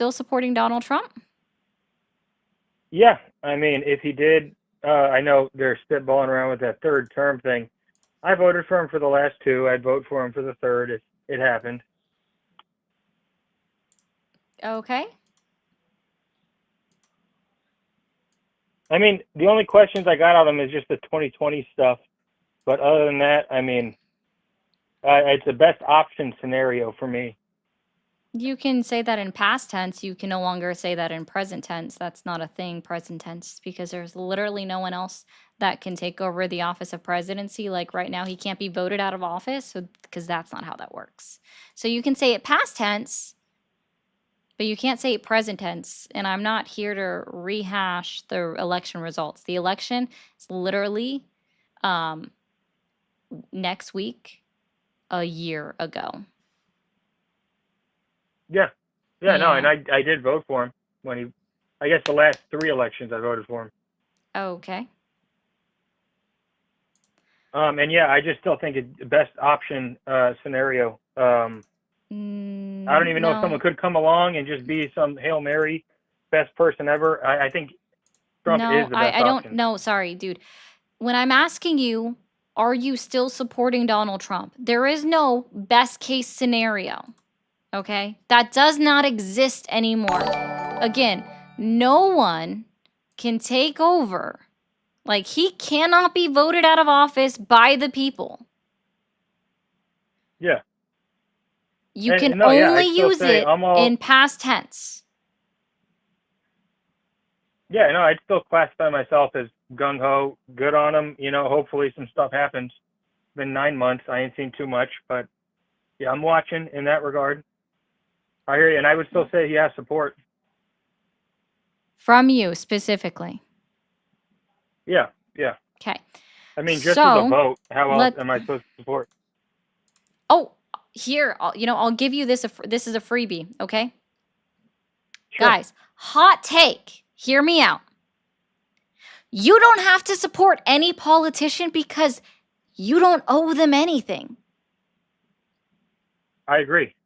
still supporting Donald Trump? Yeah, I mean, if he did, I know they're spitballing around with that third term thing. I voted for him for the last two. I'd vote for him for the third if it happened. Okay. I mean, the only questions I got out of him is just the 2020 stuff. But other than that, I mean, it's the best option scenario for me. You can say that in past tense. You can no longer say that in present tense. That's not a thing, present tense, because there's literally no one else that can take over the office of presidency. Like right now, he can't be voted out of office, so because that's not how that works. So you can say it past tense, but you can't say it present tense. And I'm not here to rehash the election results. The election is literally next week, a year ago. Yeah, yeah, no, and Yeah. I did vote for him when he. I guess the last three elections I voted for him. Okay. And yeah, I just still think it's the best option scenario. I don't even know if someone No. could come along and just be some Hail Mary, best person ever. I think Trump is No, the I, best I don't option. know. Sorry, dude. When I'm asking you, are you still supporting Donald Trump? There is no best case scenario. Okay? That does not exist anymore. Again, no one can take over. Like, he cannot be voted out of office by the people. Yeah. You can No, yeah, only I'd still use say it I'm all. in past tense. Yeah, no, I'd still classify myself as gung ho, good on him. You know, hopefully some stuff happens. It's been 9 months. I ain't seen too much, but yeah, I'm watching in that regard. I hear you, and I would still say he has support. From you specifically. Yeah, yeah. Okay. I mean, just with a So, vote, how else let am I supposed to support? Oh, here, I'll give you this. This is a freebie, okay? Sure. Guys, hot take. Hear me out. You don't have to support any politician because you don't owe them anything. I agree.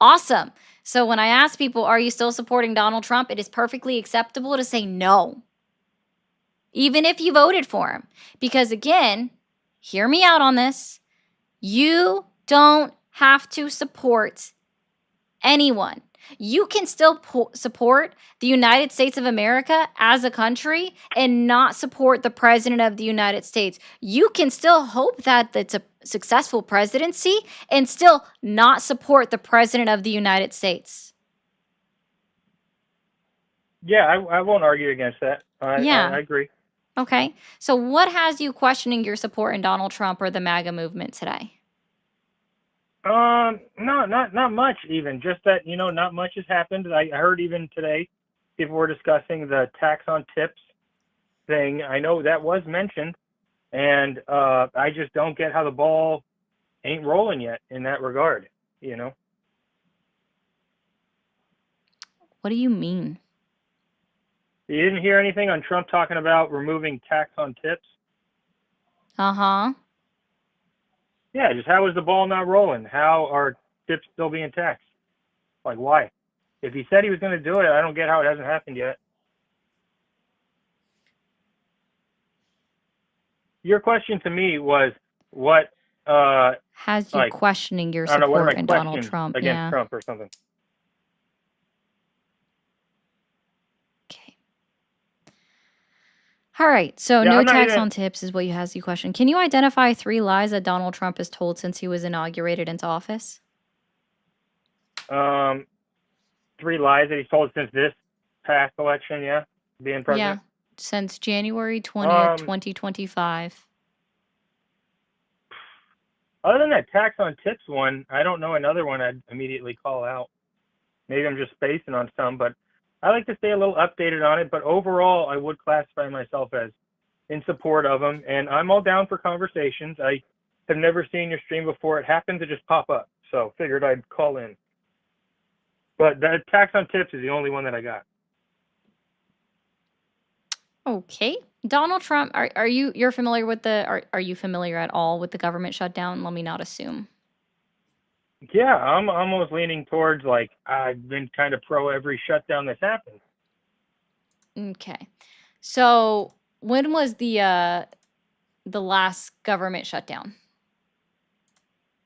Awesome. So when I ask people, are you still supporting Donald Trump? It is perfectly acceptable to say no, even if you voted for him. Because again, hear me out on this. You don't have to support anyone. You can still support the United States of America as a country and not support the president of the United States. You can still hope that it's a successful presidency and still not support the president of the United States. Yeah, I won't argue against that. I Yeah. agree. Okay. So, what has you questioning your support in Donald Trump or the MAGA movement today? No, not much even. Just that not much has happened. I heard even today, people were discussing the tax on tips thing. I know that was mentioned, and I just don't get how the ball ain't rolling yet in that regard. You know, What do you mean? you didn't hear anything on Trump talking about removing tax on tips. Uh huh. Yeah, just how is the ball not rolling? How are tips still being taxed? Like why? If he said he was going to do it, I don't get how it hasn't happened yet. Your question to me was what Has you like questioning your I don't know, what are my support in Donald questions Trump? against Yeah. Trump or something? Okay. All right. So, Yeah, no I'm not tax even on tips is what you has you question. Can you identify 3 lies that Donald Trump has told since he was inaugurated into office? um 3 lies that he's told since this past election, yeah, being Yeah. president. Since January 20th, Um 2025. Other than that tax on tips one, I don't know another one I'd immediately call out. Maybe I'm just spacing on some, but I like to stay a little updated on it. But overall, I would classify myself as in support of him, and I'm all down for conversations. I have never seen your stream before. It happened to just pop up, so figured I'd call in. But the tax on tips is the only one that I got. Okay. Donald Trump, are you're familiar with are you familiar at all with the government shutdown? Let me not assume. Yeah, I'm almost leaning towards like I've been kind of pro every shutdown that's happened. Okay. So when was the last government shutdown?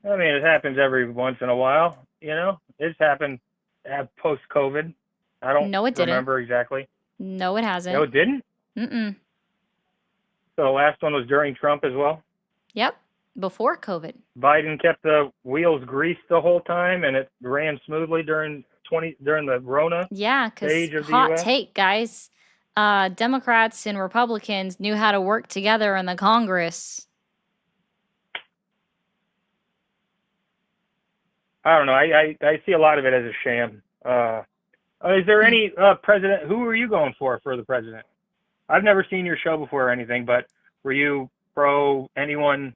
I mean, it happens every once in a while. It's happened post COVID. I don't No, it didn't. remember exactly. No, it No, hasn't. it didn't. Mm-mm. So the last one was during Trump as well. Yep. Before COVID. Biden kept the wheels greased the whole time, and it ran smoothly during the Rona Yeah, because stage of the hot U.S. take, guys. Democrats and Republicans knew how to work together in the Congress. I don't know. I see a lot of it as a sham. Is there any president? Who are you going for the president? I've never seen your show before or anything, but were you pro anyone?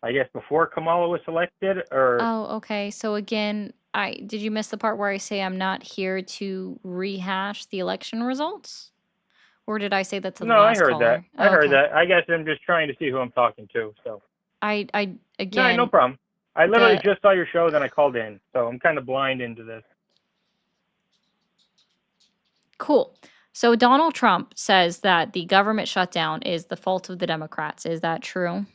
I guess before Kamala was selected, or Oh, okay. So again, did you miss the part where I say I'm not here to rehash the election results? Or did I say that to the no? I last heard that. caller? I Oh, heard okay. that. I guess I'm just trying to see who I'm talking to. So I no, no again, problem. I literally the just saw your show, then I called in, so I'm kind of blind into this. cool. So Donald Trump says that the government shutdown is the fault of the Democrats. Is that true?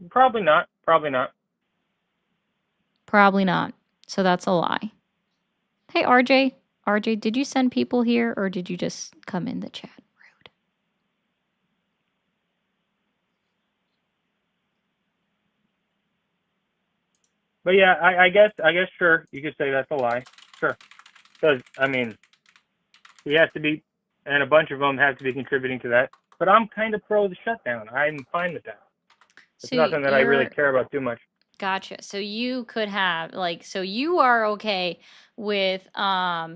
Probably not. Probably not. Probably not. So that's a lie. Hey, RJ. RJ, did you send people here or did you just come in the chat? Rude. But yeah, I guess sure you could say that's a lie. Sure, because I mean he has to be, and a bunch of them have to be contributing to that. But I'm kind of pro the shutdown. I'm fine with that. It's So nothing that I really care about too much. gotcha. So you could have so you are okay with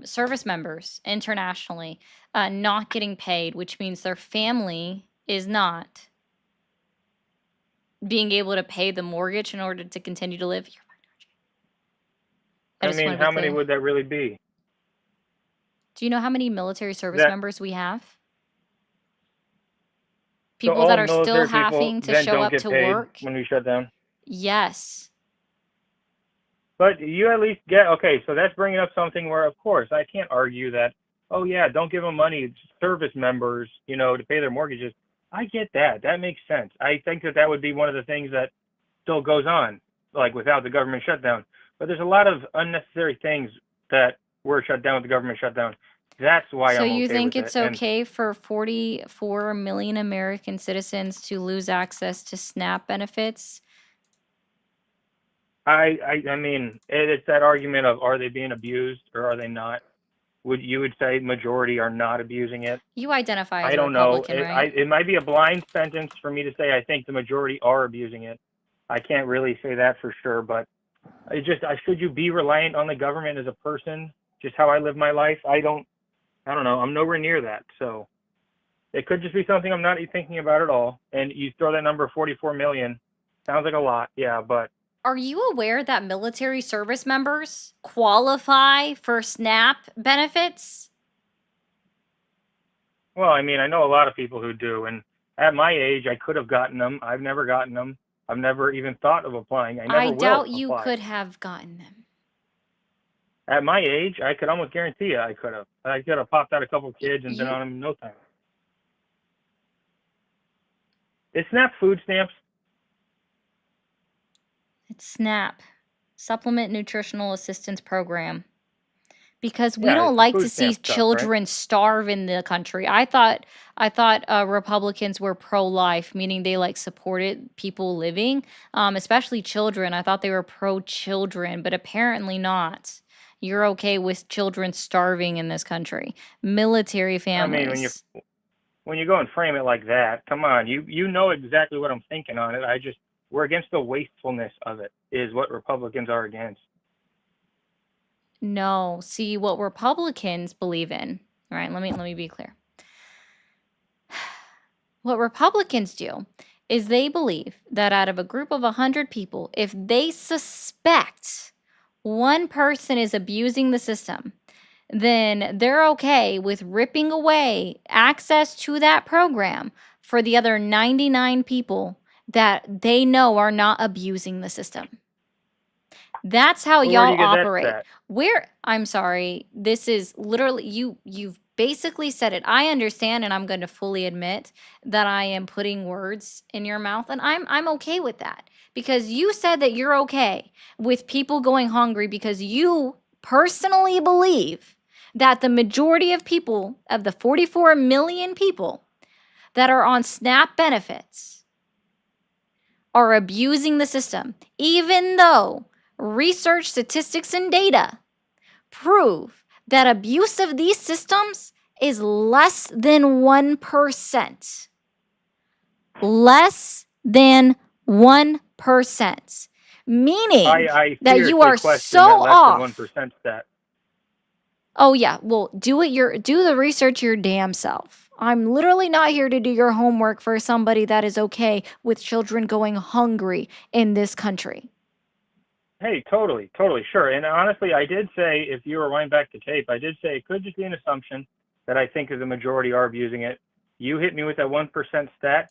service members internationally not getting paid, which means their family is not being able to pay the mortgage in order to continue to live. You're fine, RJ. I I just want mean, to be how many clear. would that really be? Do you know how many military service That members we have? so People all that are still military people having to then show don't up get to paid work? when we shut down. Yes. But you at least get okay. So that's bringing up something where, of course, I can't argue that. Oh yeah, don't give them money, service members, to pay their mortgages. I get that. That makes sense. I think that would be one of the things that still goes on, like without the government shutdown. But there's a lot of unnecessary things that were shut down with the government shutdown. That's why So I'm you okay think with it. it's And okay for 44 million American citizens to lose access to SNAP benefits? I mean, it's that argument of are they being abused or are they not? You would say majority are not abusing it? You identify as I a don't know. Republican, right? It might be a blind sentence for me to say I think the majority are abusing it. I can't really say that for sure, but should you be reliant on the government as a person? Just how I live my life, I don't know. I'm nowhere near that, so it could just be something I'm not thinking about at all. And you throw that number 44 million, sounds like a lot, yeah, but Are you aware that military service members qualify for SNAP benefits? well, I mean, I know a lot of people who do, and at my age, I could have gotten them. I've never gotten them. I've never even thought of applying. I never I will doubt you apply. could have gotten them. At my age, I could almost guarantee you I could have. I could have popped out a couple kids and been on them in no time. Is SNAP food stamps? It's SNAP, Supplement Nutritional Assistance Program. Because we Yeah, don't it's the like to food see stamp stuff, right? children starve in the country. I thought Republicans were pro-life, meaning they supported people living, especially children. I thought they were pro-children, but apparently not. You're okay with children starving in this country, military I mean, families. when you go and frame it like that, come on, you know exactly what I'm thinking on it. We're against the wastefulness of it, is what Republicans are against. No, see what Republicans believe in. All right, let me be clear. What Republicans do is they believe that out of a group of 100 people, if they suspect one person is abusing the system, then they're okay with ripping away access to that program for the other 99 people that they know are not abusing the system. That's how Where do y'all you get that operate. stat? I'm sorry, this is literally you've basically said it. I understand, and I'm going to fully admit that I am putting words in your mouth, and I'm okay with that, because you said that you're okay with people going hungry because you personally believe that the majority of people, of the 44 million people that are on SNAP benefits, are abusing the system, even though research, statistics, and data prove that abuse of these systems is less than 1%. Less than 1%. Meaning I that you seriously are question so that less than off. 1% stat. Oh yeah, well, do the research your damn self. I'm literally not here to do your homework for somebody that is okay with children going hungry in this country. Hey, totally, sure. And honestly, I did say, if you rewind back to tape, I did say it could just be an assumption that I think the majority are abusing it. You hit me with that 1% stat.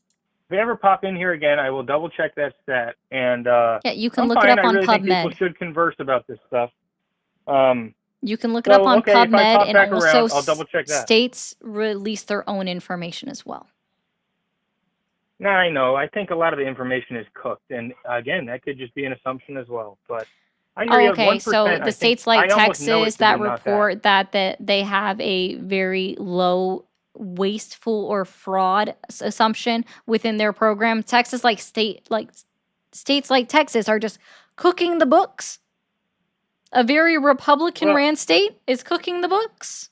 If you ever pop in here again, I will double check that stat. And Yeah, you can I'm look it fine. up I on really think people PubMed. should converse about this stuff. You can look it up So, on okay, if I PubMed, pop and back also around, I'll double check that. states release their own information as well. No, I know. I think a lot of the information is cooked. And again, that could just be an assumption as well. But I hear you at 1%. So the I think states like I almost know it Texas to be that not report that they have a very low wasteful or fraud assumption within their program. Texas, states like Texas are just cooking the books. A very Republican ran state is cooking the books.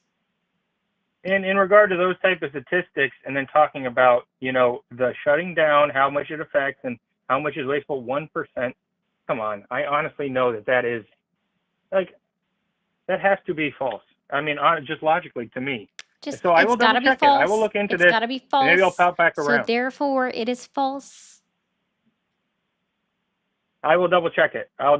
And in regard to those type of statistics, and then talking about, the shutting down, how much it affects, and how much is wasteful, 1%. Come on, I honestly know that is that has to be false. I mean, just logically to me. So I will double check it. I will look into this. It's gotta be false. Maybe I'll pop back around. So therefore, it is false. I will double check it. I'm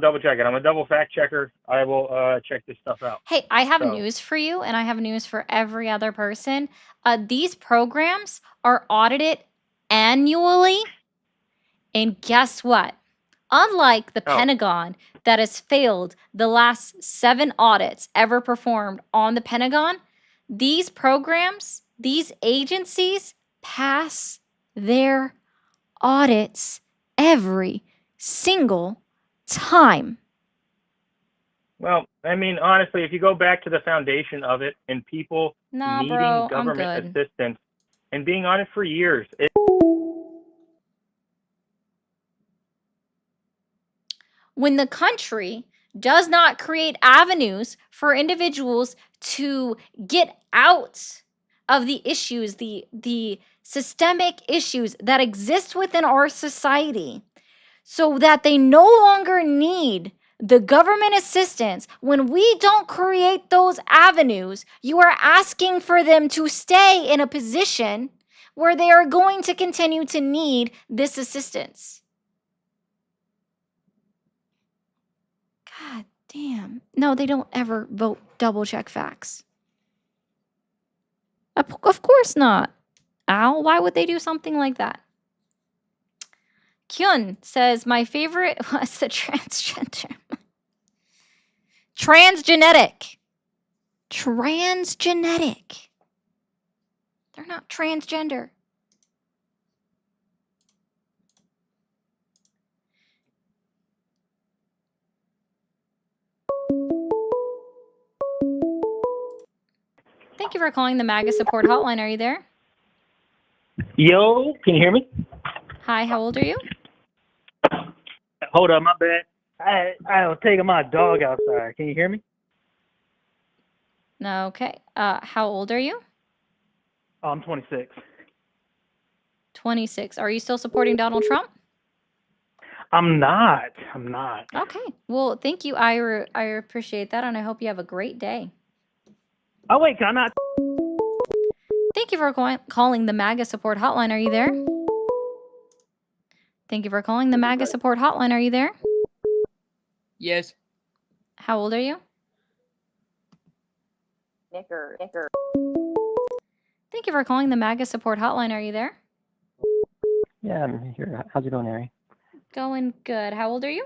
a double fact checker. I will check this stuff out. Hey, I have news for you, and I have news for every other person. These programs are audited annually, and guess what? Unlike the Pentagon that has failed the last 7 audits ever performed on the Pentagon, these programs, these agencies pass their audits every single time. Well, I mean, honestly, if you go back to the foundation of it and people needing government assistance and being on it for years, when the country does not create avenues for individuals to get out of the issues, the systemic issues that exist within our society, so that they no longer need the government assistance, when we don't create those avenues, you are asking for them to stay in a position where they are going to continue to need this assistance. God damn. No, they don't ever vote double check facts. Of course not. Al, why would they do something like that? Kyun says, my favorite was the transgender. Transgenetic. Transgenetic. They're not transgender. Thank you for calling the MAGA support hotline. Are you there? Yo, can you hear me? Hi, how old are you? Hold up, my bad. I was taking my dog outside. Can you hear me? No, okay. How old are you? Oh, I'm 26. 26. Are you still supporting Donald Trump? I'm not. Okay. Well, thank you. I appreciate that, and I hope you have a great day. Oh, wait, can I not? Thank you for calling the MAGA support hotline. Are you there? Thank you for calling the MAGA support hotline. Are you there? Yes. How old are you? Nicker. Thank you for calling the MAGA support hotline. Are you there? Yeah, I'm here. How's it going, Ari? Going good. How old are you?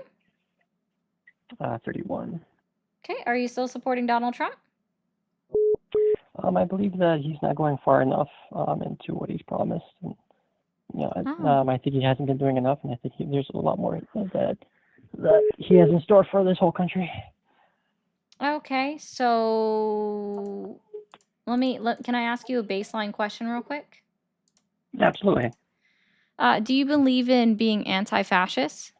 31. Okay. Are you still supporting Donald Trump? I believe that he's not going far enough into what he's promised. And, I think he hasn't been doing enough, and I think there's a lot more that he has in store for this whole country. Okay. So can I ask you a baseline question real quick? Absolutely. Do you believe in being anti-fascist?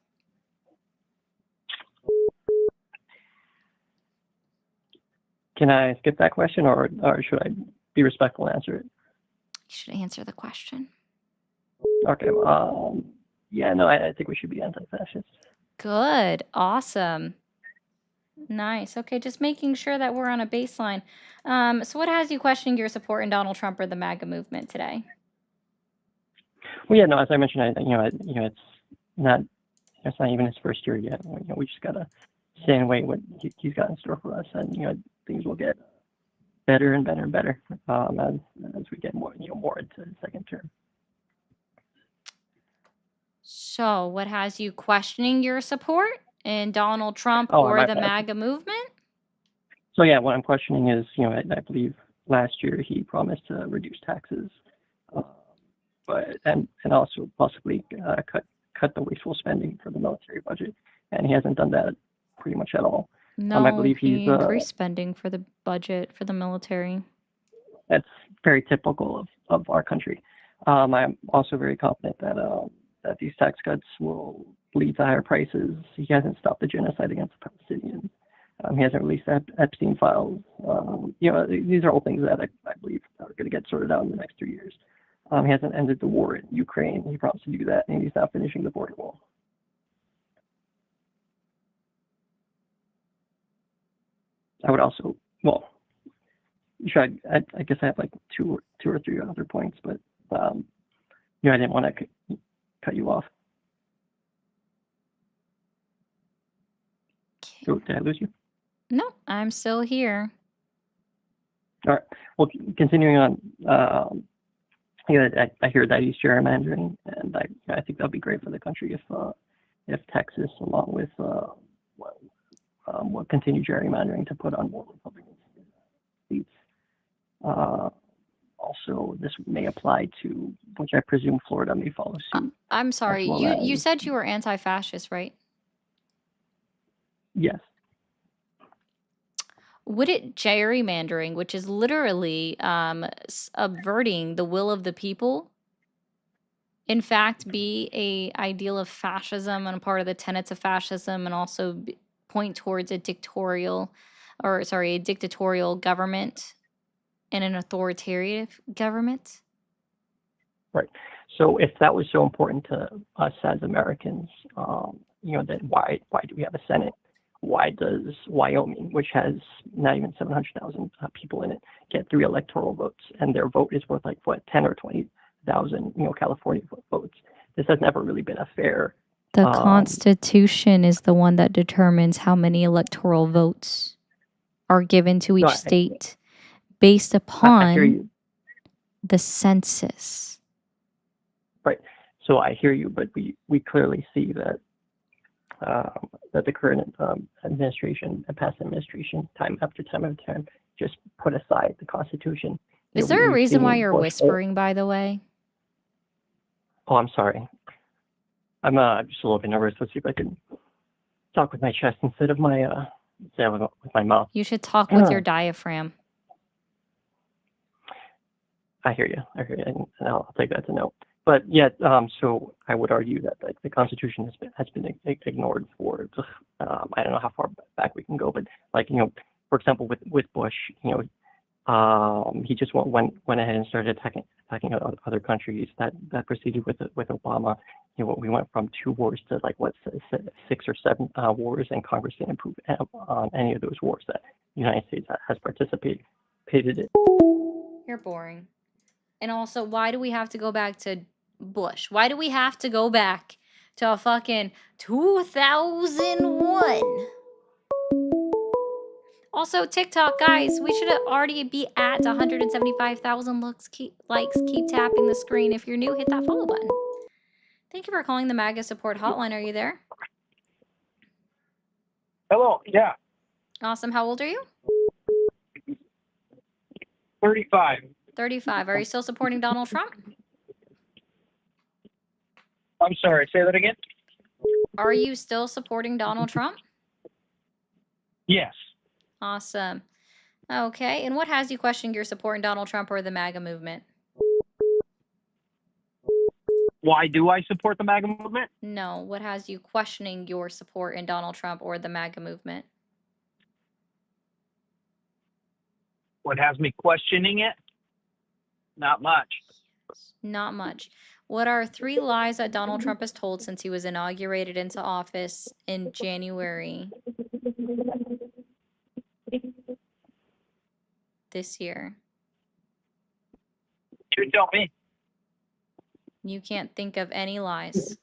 Can I skip that question, or should I be respectful and answer it? You should answer the question. Okay. Yeah, no, I think we should be anti-fascist. Good. Awesome. Nice. Okay, just making sure that we're on a baseline. So what has you questioning your support in Donald Trump or the MAGA movement today? Well, yeah, no, as I mentioned, it's not even his first year yet. We just gotta stay and wait what he's got in store for us, and things will get better and better and better as we get more into the second term. So what has you questioning your support in Donald Trump or the MAGA movement? So yeah, what I'm questioning is, I believe last year he promised to reduce taxes, but also possibly cut the wasteful spending for the military budget, and he hasn't done that pretty much at all. No, I believe he increased spending for the budget for the military. That's very typical of our country. I'm also very confident that these tax cuts will lead to higher prices. He hasn't stopped the genocide against the Palestinians. He hasn't released Epstein files. These are all things that I believe are going to get sorted out in the next 3 years. He hasn't ended the war in Ukraine. He promised to do that, and he's not finishing the border wall. I would also, I guess I have like two or three other points, but I didn't want to cut you off. Oh, did I lose you? No, I'm still here. All right. Well, continuing on, I hear that he's gerrymandering, and I think that'd be great for the country if Texas, along with will continue gerrymandering to put on more Republican seats. Also, this may apply to, which I presume Florida may follow suit. I'm sorry, you said you were anti-fascist, right? Yes. Would it gerrymandering, which is literally subverting the will of the people, in fact be a ideal of fascism and a part of the tenets of fascism, and also point towards a dictatorial government and an authoritarian government? Right. So if that was so important to us as Americans, then why do we have a Senate? Why does Wyoming, which has not even 700,000 people in it, get 3 electoral votes, and their vote is worth 10 or 20,000, California votes? This has never really been a fair. The Constitution is the one that determines how many electoral votes are given to each state based upon the census. Right. So I hear you, but we clearly see that that the current administration and past administration, time after time, just put aside the Constitution. Is there a reason why you're whispering, by the way? Oh, I'm sorry. I'm just a little bit nervous. Let's see if I can talk with my chest instead of with my mouth. You should talk with your diaphragm. I hear you, and I'll take that to note. But yeah, so I would argue that the Constitution has been ignored for I don't know how far back we can go, but for example, with Bush, he just went ahead and started attacking other countries. That proceeded with Obama. We went from 2 wars to 6 or 7 wars, and Congress didn't approve any of those wars that the United States has participated in. You're boring. And also, why do we have to go back to Bush? Why do we have to go back to a fucking 2001? Also, TikTok, guys, we should already be at 175,000 likes. Keep tapping the screen. If you're new, hit that follow button. Thank you for calling the MAGA support hotline. Are you there? Hello, yeah, Awesome. How old are you? 35. 35. Are you still supporting Donald Trump? I'm sorry, say that again? Are you still supporting Donald Trump? Yes. Awesome. Okay. And what has you questioning your support in Donald Trump or the MAGA movement? Why do I support the MAGA movement? No. What has you questioning your support in Donald Trump or the MAGA movement? What has me questioning it? Not much. Not much. What are 3 lies that Donald Trump has told since he was inaugurated into office in January this year? You tell me. You can't think of any lies.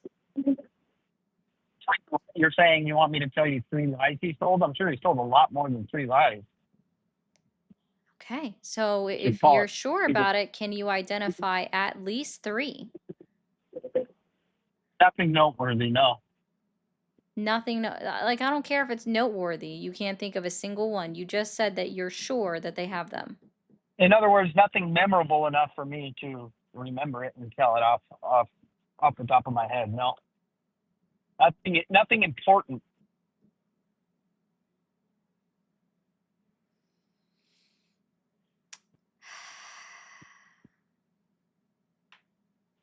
You're saying you want me to tell you 3 lies he's told? I'm sure he's told a lot more than 3 lies. Okay. So if Paul, you're sure about it, can you identify at least 3? Nothing noteworthy, no. Nothing, like, I don't care if it's noteworthy. You can't think of a single one. You just said that you're sure that they have them. In other words, nothing memorable enough for me to remember it and tell it off the top of my head, no. Nothing important.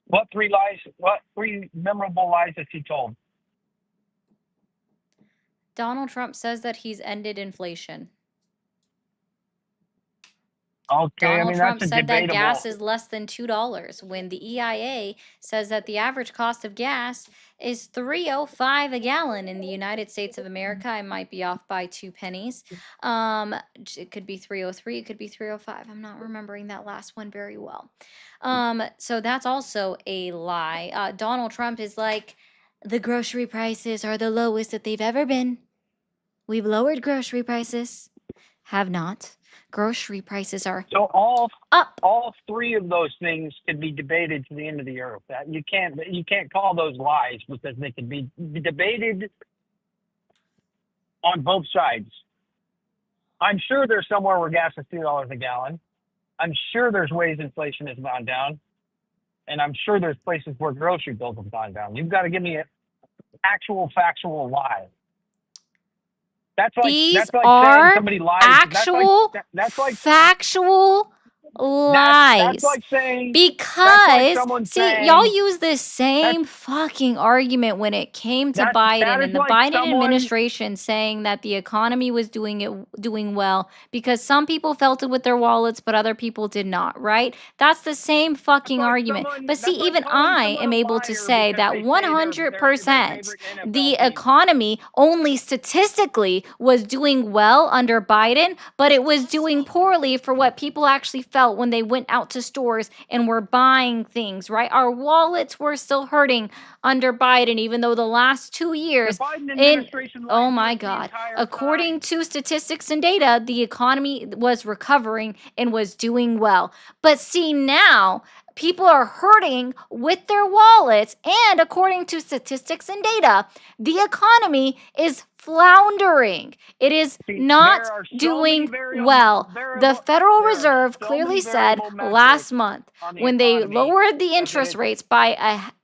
What 3 memorable lies has he told? Donald Trump says that he's ended inflation. Okay, Donald Trump that's said that debatable. gas is less than $2 when the EIA says that the average cost of gas is $3.05 a gallon in the United States of America. I might be off by 2 pennies. It could be 3.03, it could be 3.05. I'm not remembering that last one very well. So that's also a lie. Donald Trump is like, the grocery prices are the lowest that they've ever been. We've lowered grocery prices. Have not. Grocery prices are So up. all 3 of those things could be debated to the end of the earth. You can't call those lies because they can be debated on both sides. I'm sure there's somewhere where gas is $2 a gallon. I'm sure there's ways inflation has gone down, and I'm sure there's places where grocery bills have gone down. You've got to give me an actual factual lie. These like are saying somebody lies. actual That's like factual lies. That's like saying because someone see, saying, y'all use this same fucking argument when it came to Biden and the Biden administration saying that the economy was doing well because some people felt it with their wallets but other people did not, right? That's the same fucking argument. But see, even I am able to say that 100% the economy only statistically was doing well under Biden, but it was doing poorly for what people actually felt when they went out to stores and were buying things, right? Our wallets were still hurting under Biden, even though the last 2 years, oh my God, according to statistics and data, the economy was recovering and was doing well. But see, now people are hurting with their wallets, and according to statistics and data, the economy is floundering. It is not doing well. The Federal Reserve clearly said last month when they lowered the interest rates by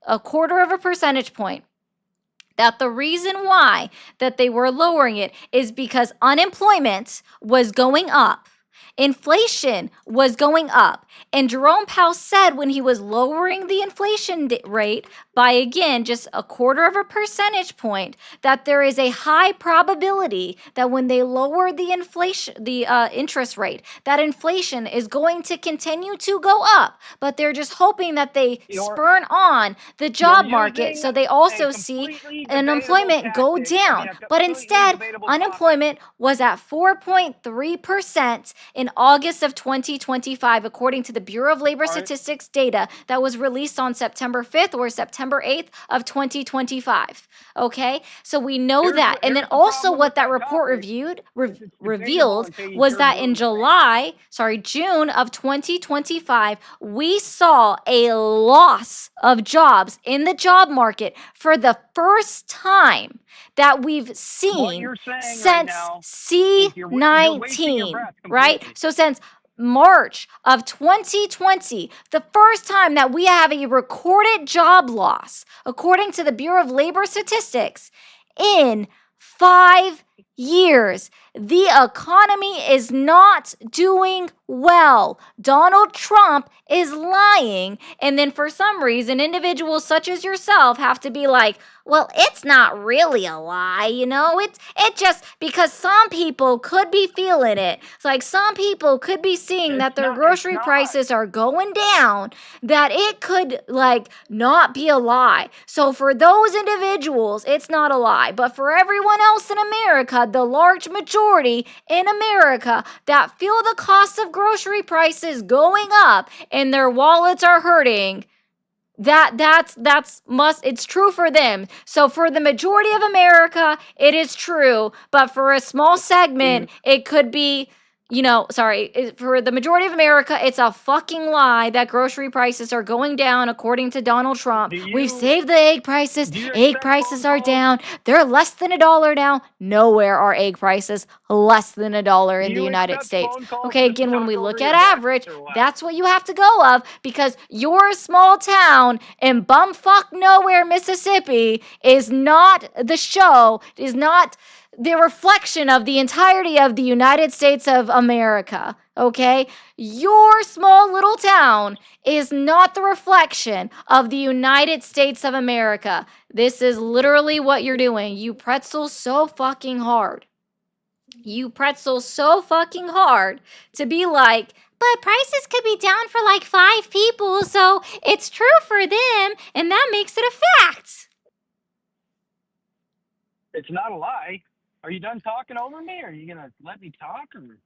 a quarter of a percentage point that the reason why that they were lowering it is because unemployment was going up. Inflation was going up. And Jerome Powell said when he was lowering the inflation rate by, again, just a quarter of a percentage point, that there is a high probability that when they lower the interest rate, that inflation is going to continue to go up. But they're just hoping that they spurn on the job market so they also see unemployment go down. But instead, unemployment was at 4.3%, in August of 2025, according to the Bureau of Labor All right. Statistics data that was released on September 5th or September 8th of 2025. Okay, so we know Here's that. what- And here's then the also problem what with that that report topic. It's revealed until you was turn that blue in and red. June of 2025, we saw a loss of jobs in the job market for the first time that we've What seen you're saying right since now is you're wasting your C19, breath right? completely. So since March of 2020, the first time that we have a recorded job loss, according to the Bureau of Labor Statistics, in 5 years. The economy is not doing well. Donald Trump is lying. And then for some reason, individuals such as yourself have to be like, well, it's not really a lie, you know? It just because some people could be feeling it. It's like some people could be seeing that their grocery prices are going down, that it could like not be a lie. So for those individuals, it's not a lie. But for everyone else in America, the large majority in America that feel the cost of grocery prices going up and their wallets are hurting, it's true for them. So for the majority of America, it is true, but for a small segment, it could be, for the majority of America, it's a fucking lie that grocery prices are going down according to Donald Trump. We've saved the egg prices. Egg prices are down. They're less than $1 now. Nowhere are egg prices less than $1 in the United States. Okay, again, when we look at average, that's what you have to go of, because your small town in bumfuck nowhere, Mississippi is not the reflection of the entirety of the United States of America, okay? Your small little town is not the reflection of the United States of America. This is literally what you're doing. You pretzel so fucking hard. You pretzel so fucking hard to be like, but prices could be down for like 5 people, so it's true for them, and that makes it a fact. It's not a lie. Are you done talking over me? Or are you gonna let me talk? Or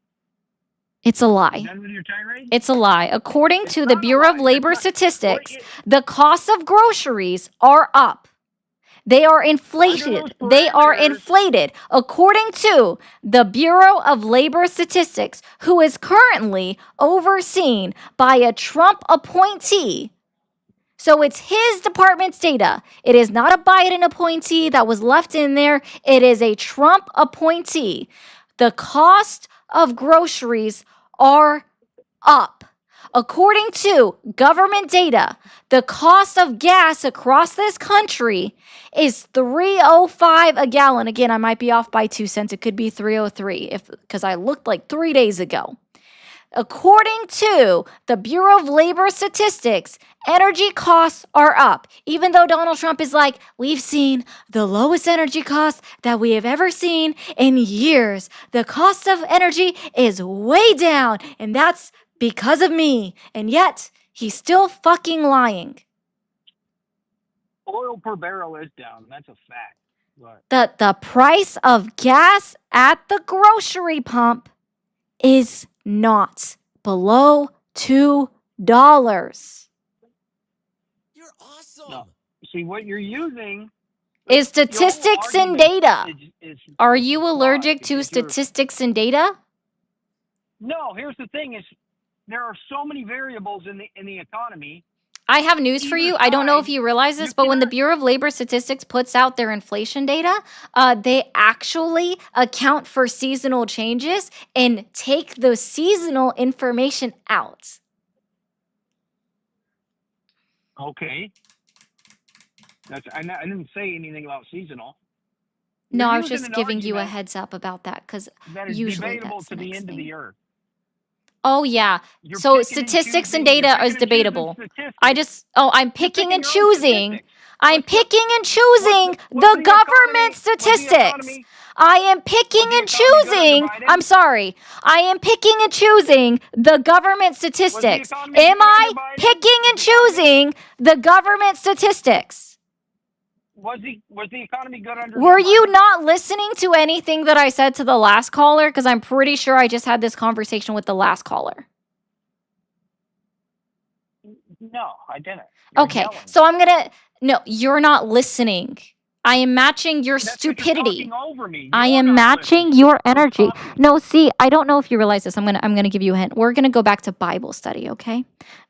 It's a lie. you done with your tirade? It's a lie. According It's to the not a Bureau of lie. Labor That's not- Statistics, the cost of groceries are up. They are inflated. They are inflated. According to the Bureau of Labor Statistics, who is currently overseen by a Trump appointee. So it's his department's data. It is not a Biden appointee that was left in there. It is a Trump appointee. The cost of groceries are up. According to government data, the cost of gas across this country is $3.05 a gallon. Again, I might be off by 2 cents. It could be $3.03 because I looked like 3 days ago. According to the Bureau of Labor Statistics, energy costs are up. Even though Donald Trump is like, we've seen the lowest energy costs that we have ever seen in years. The cost of energy is way down, and that's because of me. And yet, he's still fucking lying. Oil per barrel is down. That's a fact. But The price of gas at the grocery pump is not below $2. You're awesome. no. See, what you're using Is statistics your and whole argument data. is Are you flawed allergic to because you're- statistics and data? No, here's the thing: is there are so many variables in the economy. I have news for you. I don't know if you realize this, but when the cannot- Bureau of Labor Statistics puts out their inflation data, they actually account for seasonal changes and take the seasonal information out. Okay. I didn't say anything about seasonal. No, You're I was using just an giving you a argument heads up about that because that is usually debatable that's to the the next end of thing. the earth. Oh, yeah. You're So picking and statistics and choosing- data you're is picking and choosing debatable. statistics. I'm You're picking and your own choosing. statistics. I'm What's the- picking and choosing what's the the government economy- what's the statistics. economy- I am picking the and economy good or choosing. divided? I'm sorry. I am picking and choosing the government statistics. economy Am good or I divided? picking and choosing the government statistics? Was the economy good under? Were Joe you Biden? not listening to anything that I said to the last caller? Because I'm pretty sure I just had this conversation with the last caller. No, I didn't. You're Okay, yelling. so no, you're not listening. I am matching your That's 'cause you're stupidity. talking over me. I You're am not matching listening. your You're energy. talking. No, see, I don't know if you realize this. I'm gonna give you a hint. We're gonna go back to Bible study, okay?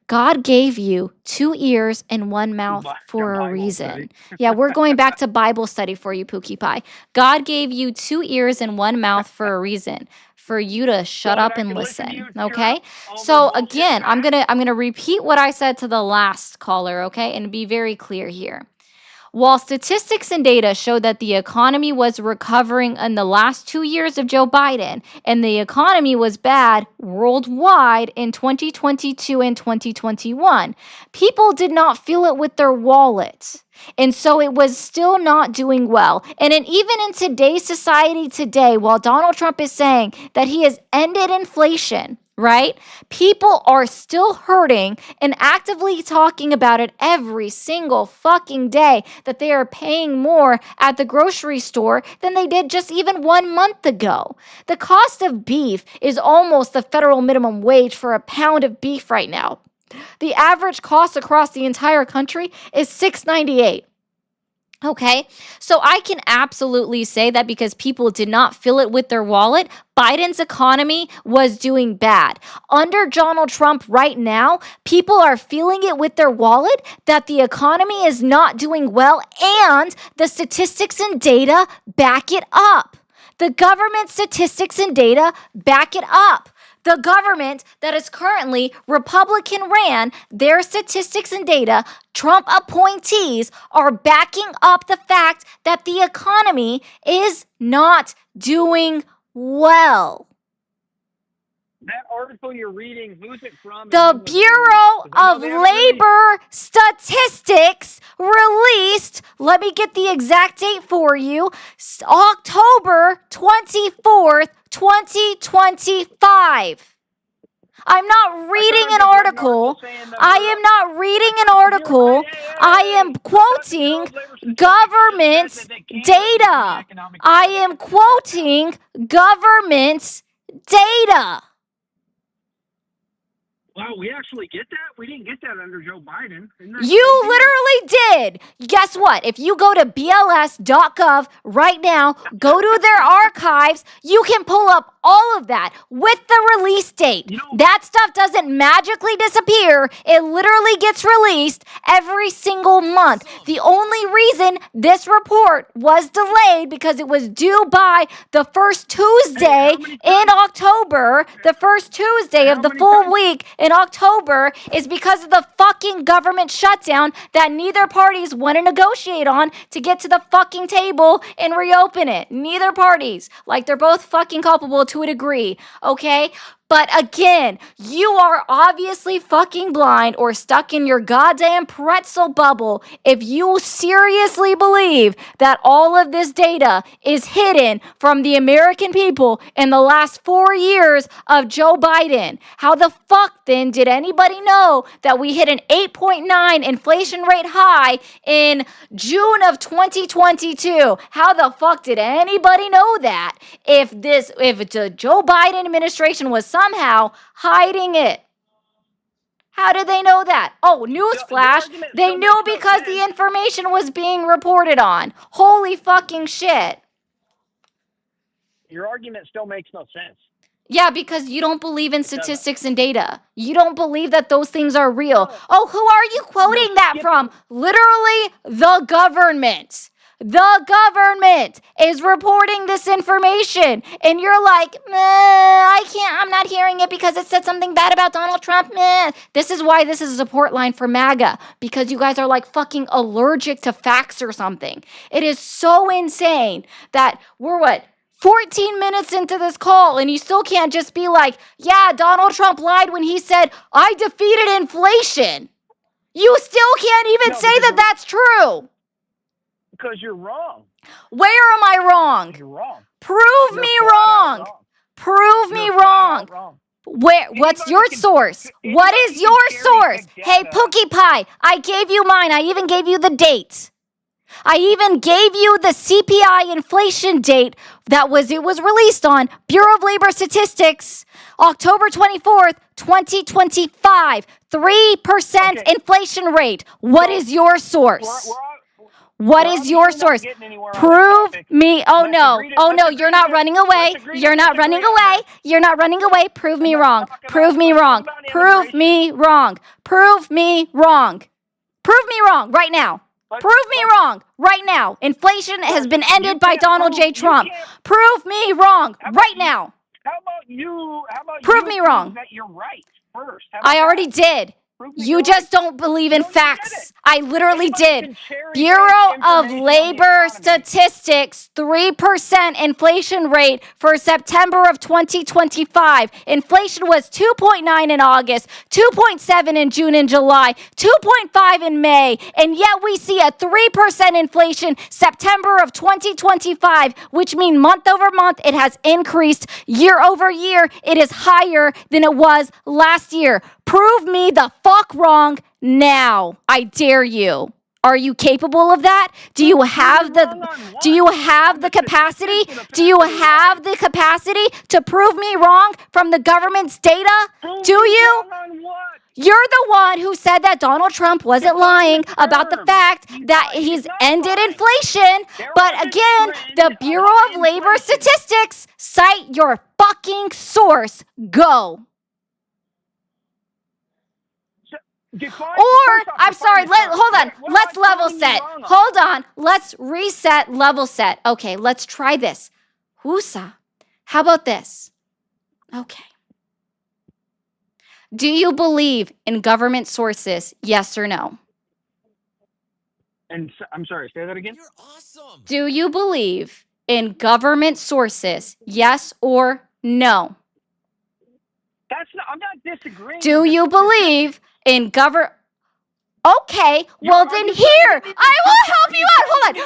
God gave you 2 ears and 1 mouth Back to for a Bible reason. study. Yeah, we're going back to Bible study for you, Pookie Pie. God gave you 2 ears and 1 mouth for a reason. For you to shut So up that I and can listen to listen, you okay? chirp over So bullshit again, I'm facts? gonna repeat what I said to the last caller, okay? And be very clear here. While statistics and data show that the economy was recovering in the last 2 years of Joe Biden, and the economy was bad worldwide in 2022 and 2021, people did not feel it with their wallets. And so it was still not doing well. And even in today's society today, while Donald Trump is saying that he has ended inflation, right? People are still hurting and actively talking about it every single fucking day, that they are paying more at the grocery store than they did just even 1 month ago. The cost of beef is almost the federal minimum wage for a pound of beef right now. The average cost across the entire country is $6.98. Okay, so I can absolutely say that because people did not fill it with their wallet, Biden's economy was doing bad. Under Donald Trump right now, people are feeling it with their wallet that the economy is not doing well, and the statistics and data back it up. The government statistics and data back it up. The government that is currently Republican ran, their statistics and data, Trump appointees are backing up the fact that the economy is not doing well. That article you're reading, who's it from? The Bureau of Labor Statistics released, let me get the exact date for you, October 24th, 2025. I'm not reading an article. I am not reading an article. I am quoting government's data. I am quoting government's data. Wow, we actually get that? We didn't get that under Joe Biden. You literally did. Guess what? If you go to bls.gov right now, go to their archives, you can pull up all of that with the release date. That stuff doesn't magically disappear. It literally gets released every single month. The only reason this report was delayed because it was due by the first Tuesday in October, the first Tuesday of the full week in October, is because of the fucking government shutdown that neither parties want to negotiate on to get to the fucking table and reopen it. Neither parties. Like, they're both fucking culpable to a degree, okay? But again, you are obviously fucking blind or stuck in your goddamn pretzel bubble if you seriously believe that all of this data is hidden from the American people in the last 4 years of Joe Biden. How the fuck then did anybody know that we hit an 8.9 inflation rate high in June of 2022? How the fuck did anybody know that if the Joe Biden administration was somehow hiding it? How did they know that? Oh, newsflash, they knew because the information was being reported on. Holy fucking shit. Your argument still makes no sense. Yeah, because you don't believe in statistics and data. You don't believe that those things are real. Oh, who are you quoting that from? Literally, the government. The government is reporting this information. And you're like, I'm not hearing it because it said something bad about Donald Trump. This is why this is a support line for MAGA. Because you guys are like fucking allergic to facts or something. It is so insane that we're 14 minutes into this call, and you still can't just be like, yeah, Donald Trump lied when he said, I defeated inflation. You still can't even say that that's true. Because you're wrong. Where am I wrong? You're wrong. Prove me wrong. Prove me wrong. What's your source? What is your source? Hey, Pookie Pie, I gave you mine. I even gave you the dates. I even gave you the CPI inflation date it was released on Bureau of Labor Statistics, October 24th, 2025. 3% Okay. inflation rate. What is your source? What is your source? Prove me. Oh no. Oh no, you're not running away. You're not running away. You're not running away. Prove me wrong. Prove me wrong. Prove me wrong. Prove me wrong. Prove me wrong right now. Prove me wrong right now. Inflation has been ended by Donald J. Trump. Prove me wrong right now. How about you Prove me wrong. that you're right first? How about I already did. You just don't believe in facts. I literally did. Bureau of Labor Statistics, 3% inflation rate for September of 2025. Inflation was 2.9 in August, 2.7 in June and July, 2.5 in May, and yet we see a 3% inflation September of 2025, which means month over month it has increased. Year over year, it is higher than it was last year. Prove me the fuck wrong now. I dare you. Are you capable of that? Do you have the capacity? Do you have the capacity to prove me wrong from the government's data? Do you? You're the one who said that Donald Trump wasn't lying about the fact that he's ended inflation. But again, the Bureau of Labor Statistics, cite your fucking source. Go. Or, I'm sorry, hold on. Let's level set. Hold on. Let's reset, level set. Okay, let's try this. Woosa. How about this? Okay. Do you believe in government sources? Yes or no? And I'm sorry, say that again? You're awesome. Do you believe in government sources? Yes or no? I'm not disagreeing. Do you believe in Okay, well then here, I will help you out. Hold on.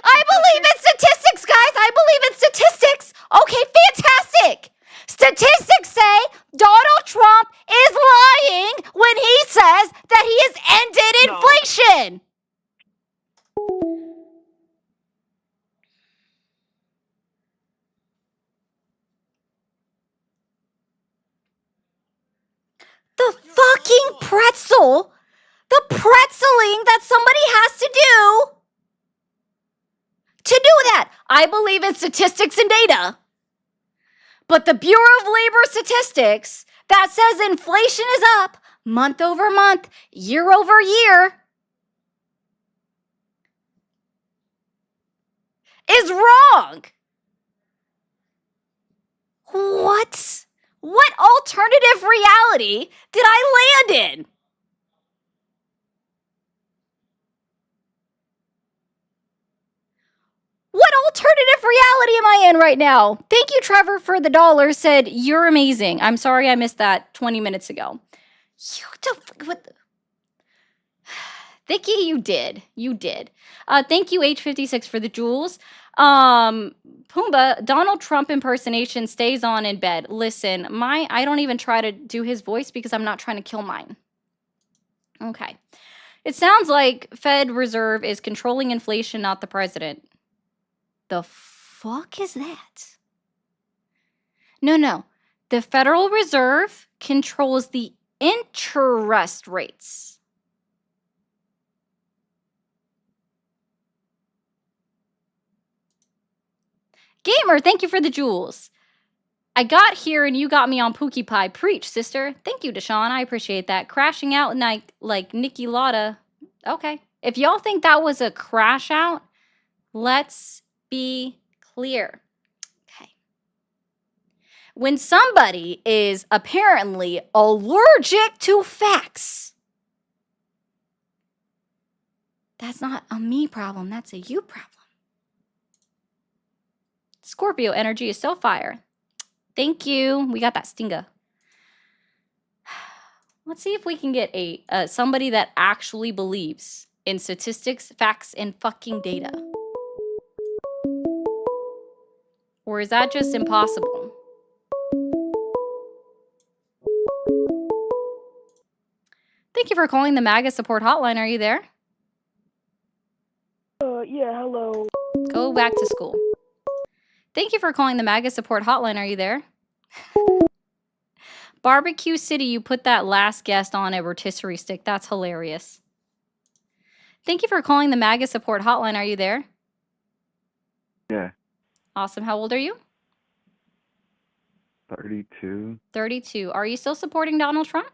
I believe in statistics, guys. I believe in statistics. Okay, fantastic. Statistics say Donald Trump is lying when he says that he has ended inflation. The fucking pretzel. The pretzeling that somebody has to do that. I believe in statistics and data. But the Bureau of Labor Statistics that says inflation is up month over month, year over year, is wrong. What? What alternative reality did I land in? What alternative reality am I in right now? Thank you, Trevor, for the $. Said, you're amazing. I'm sorry I missed that 20 minutes ago. Thank you, you did. You did. Thank you, H56, for the jewels. Pumbaa, Donald Trump impersonation stays on in bed. Listen, I don't even try to do his voice because I'm not trying to kill mine. Okay. It sounds like Fed Reserve is controlling inflation, not the president. The fuck is that? No. The Federal Reserve controls the interest rates. Gamer, thank you for the jewels. I got here and you got me on Pookie Pie. Preach, sister. Thank you, Deshaun. I appreciate that. Crashing out like Nikki Lotta. Okay. If y'all think that was a crash out, let's be clear. Okay. When somebody is apparently allergic to facts, that's not a me problem, that's a you problem. Scorpio energy is so fire. Thank you. We got that stinger. Let's see if we can get somebody that actually believes in statistics, facts, and fucking data. Or is that just impossible? Thank you for calling the MAGA support hotline. Are you there? Yeah, hello. Go back to school. Thank you for calling the MAGA support hotline. Are you there? Barbecue City, you put that last guest on a rotisserie stick. That's hilarious. Thank you for calling the MAGA support hotline. Are you there? Yeah, Awesome. How old are you? 32. 32. Are you still supporting Donald Trump?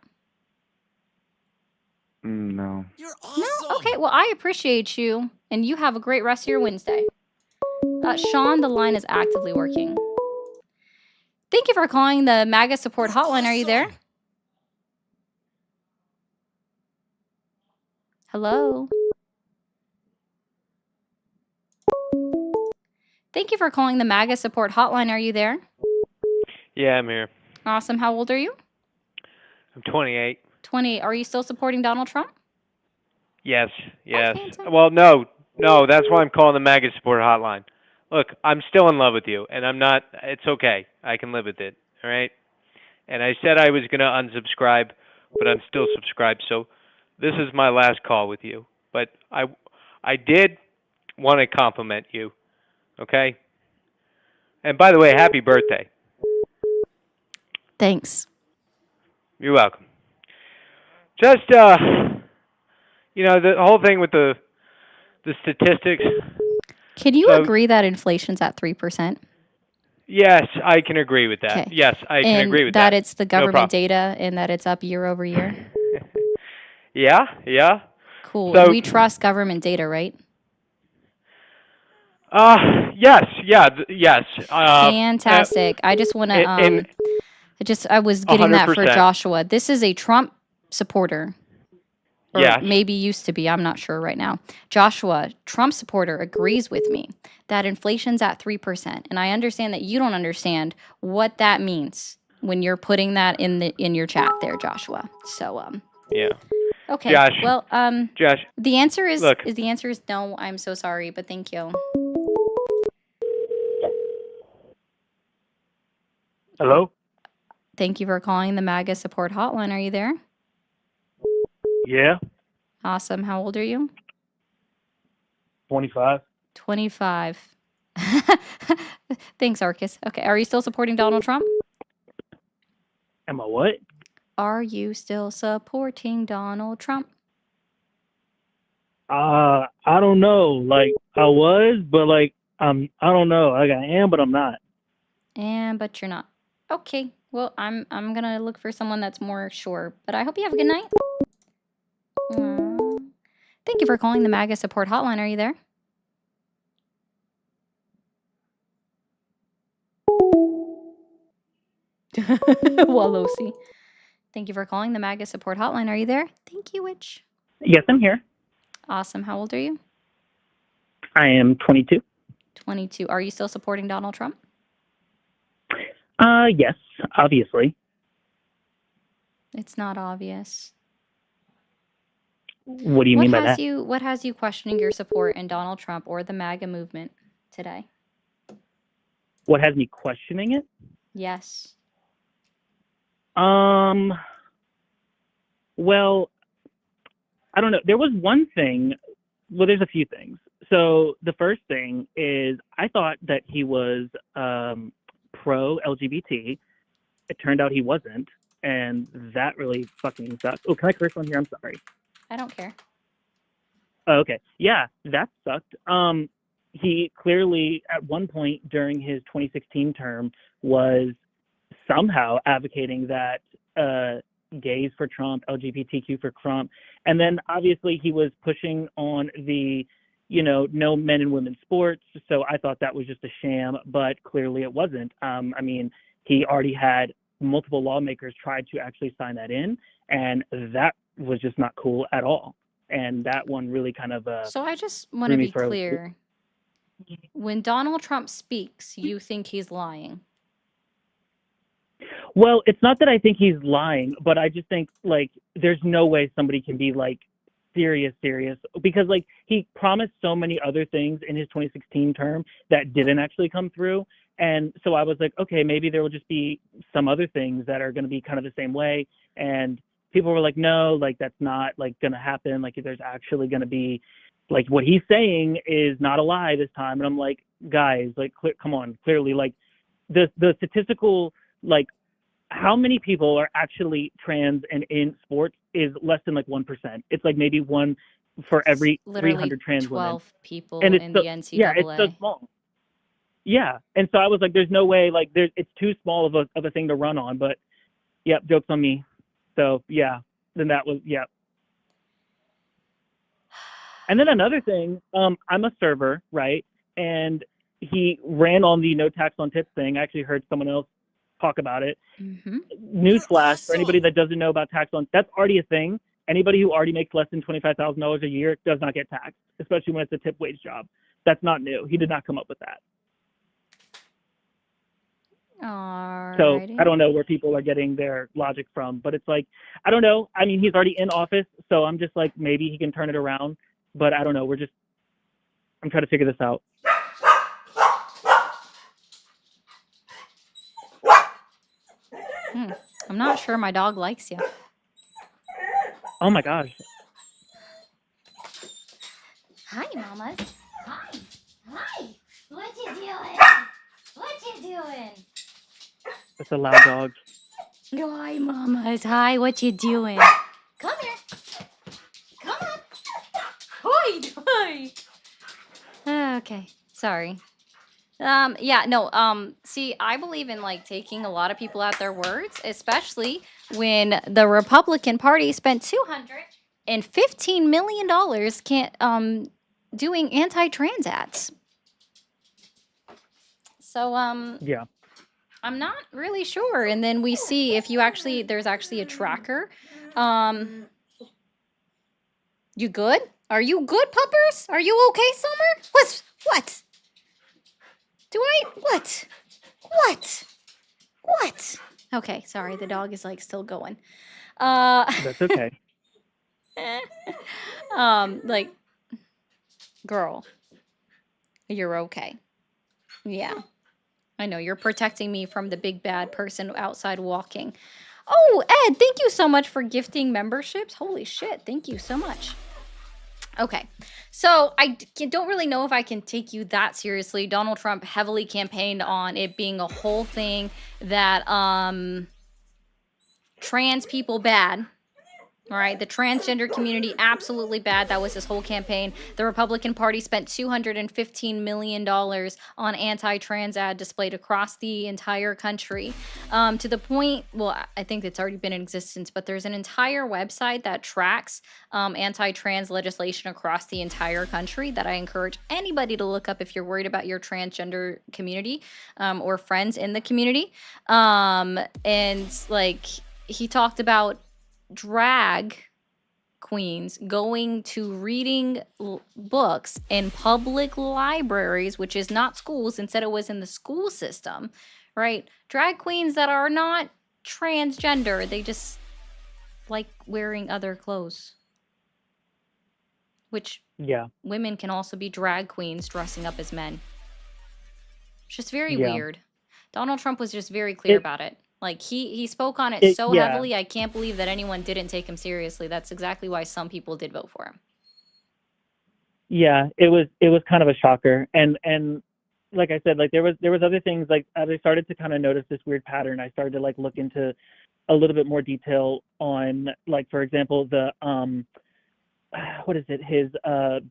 No. You're No? awesome. Okay, well, I appreciate you, and you have a great rest of your Wednesday. Sean, the line is actively working. Thank you for calling the MAGA support You're hotline. Are you there? awesome. Hello? Thank you for calling the MAGA support hotline. Are you there? Yeah, I'm here. Awesome. How old are you? I'm 28. 28. Are you still supporting Donald Trump? Yes, yes. fantastic. Well, no, that's why I'm calling the MAGA support hotline. Look, I'm still in love with you, and I'm not. It's okay. I can live with it. All right. And I said I was gonna unsubscribe, but I'm still subscribed. So this is my last call with you. But I did want to compliment you. Okay. And by the way, happy birthday. Thanks. You're welcome. Just you know, the whole thing with the statistics. Can you So- agree that inflation's at 3%? Yes, I can agree with that. Okay. Yes, I can agree with that that. it's the No problem. government data and that it's up year over year? Yeah. Cool. So- We trust government data, right? Yes. Fantastic. I just want to I was getting that for 100%. Joshua. This is a Trump supporter. Or Yes. maybe used to be. I'm not sure right now. Joshua, Trump supporter, agrees with me that inflation's at 3%. And I understand that you don't understand what that means when you're putting that in your chat there, Joshua. So Yeah. okay. Josh. Well, Josh. the answer is Look. no. I'm so sorry, but thank you. Hello? Thank you for calling the MAGA support hotline. Are you there? Yeah, Awesome. How old are you? 25. 25. Thanks, Arcus. Okay. Are you still supporting Donald Trump? Am I what? Are you still supporting Donald Trump? I don't know. Like, I was, but like, I don't know. Like, I am, but I'm not. But you're not. Okay. Well, I'm gonna look for someone that's more sure. But I hope you have a good night. Aw. Thank you for calling the MAGA support hotline. Are you there? Walosi. Thank you for calling the MAGA support hotline. Are you there? Thank you, Witch. Yes, I'm here. Awesome. How old are you? I am 22. 22. Are you still supporting Donald Trump? Yes, obviously. It's not obvious. What do you mean by that? What has you questioning your support in Donald Trump or the MAGA movement today? What has me questioning it? Yes. Well, I don't know. There was one thing. Well, there's a few things. So the first thing is I thought that he was pro LGBT. It turned out he wasn't, and that really fucking sucked. Oh, can I curse on here? I'm sorry. I don't care. Oh, okay. Yeah, that sucked. He clearly, at one point during his 2016 term, was somehow advocating that gays for Trump, LGBTQ for Trump, and then obviously he was pushing on the, no men and women sports. So I thought that was just a sham, but clearly it wasn't. I mean, he already had multiple lawmakers try to actually sign that in, and that was just not cool at all. And that one really kind of So I just want to threw me be for a- clear. When Donald Trump speaks, you think he's lying. Well, it's not that I think he's lying, but I just think like there's no way somebody can be like serious because like he promised so many other things in his 2016 term that didn't actually come through. And so I was like, okay, maybe there will just be some other things that are going to be kind of the same way. And people were like, no, like that's not like going to happen. Like there's actually going to be like what he's saying is not a lie this time. And I'm like, guys, like, come on, clearly, like the statistical, like how many people are actually trans and in sports is less than like 1%. It's like maybe one for every Literally 300 trans 12 women. people And it's in so, the NCAA. yeah, it's so small. Yeah. And so I was like, there's no way, like it's too small of a thing to run on, but yep, joke's on me. So yeah, then that was, yeah. And then another thing, I'm a server, right? And he ran on the no tax on tips thing. I actually heard someone else talk about it. Mm-hmm. Newsflash for anybody that doesn't know about tax on, that's already a thing. Anybody who already makes less than $25,000 a year does not get taxed, especially when it's a tip wage job. That's not new. He did not come up with that. So I don't know where people are getting their logic from, but it's like, I don't know. I mean, he's already in office, so I'm just like, maybe he can turn it around, but I don't know. I'm trying to figure this out. I'm not sure my dog likes you. Oh my gosh. Hi, mamas. Hi. Hi. What you doing? What you doing? That's a loud dog. Hi, mamas. Hi, what you doing? Come here. Come on. Hi. Hi. Okay. Sorry. Yeah, no, see, I believe in like taking a lot of people at their words, especially when the Republican Party spent $215 million doing anti-trans ads. So Yeah. I'm not really sure. And then we see if there's actually a tracker. You good? Are you good, puppers? Are you okay, Summer? What? What? Okay, sorry, the dog is like still going. That's okay. Like, girl, you're okay. Yeah. I know you're protecting me from the big bad person outside walking. Oh, Ed, thank you so much for gifting memberships. Holy shit, thank you so much. Okay, so I don't really know if I can take you that seriously. Donald Trump heavily campaigned on it being a whole thing that trans people bad. All right, the transgender community absolutely bad. That was his whole campaign. The Republican Party spent $215 million on anti-trans ad displayed across the entire country. To the point, well, I think it's already been in existence, but there's an entire website that tracks anti-trans legislation across the entire country that I encourage anybody to look up if you're worried about your transgender community or friends in the community. And like he talked about drag queens going to reading books in public libraries, which is not schools. Instead, it was in the school system, right? Drag queens that are not transgender, they just like wearing other clothes, which women can also be drag queens dressing up as men. It's just very weird. Donald Trump was just very clear about it. Like he spoke on it so heavily, I can't believe that anyone didn't take him seriously. That's exactly why some people did vote for him. Yeah, it was kind of a shocker. And like I said, like there was other things, like as I started to kind of notice this weird pattern, I started to like look into a little bit more detail on, like, for example, the what is it, his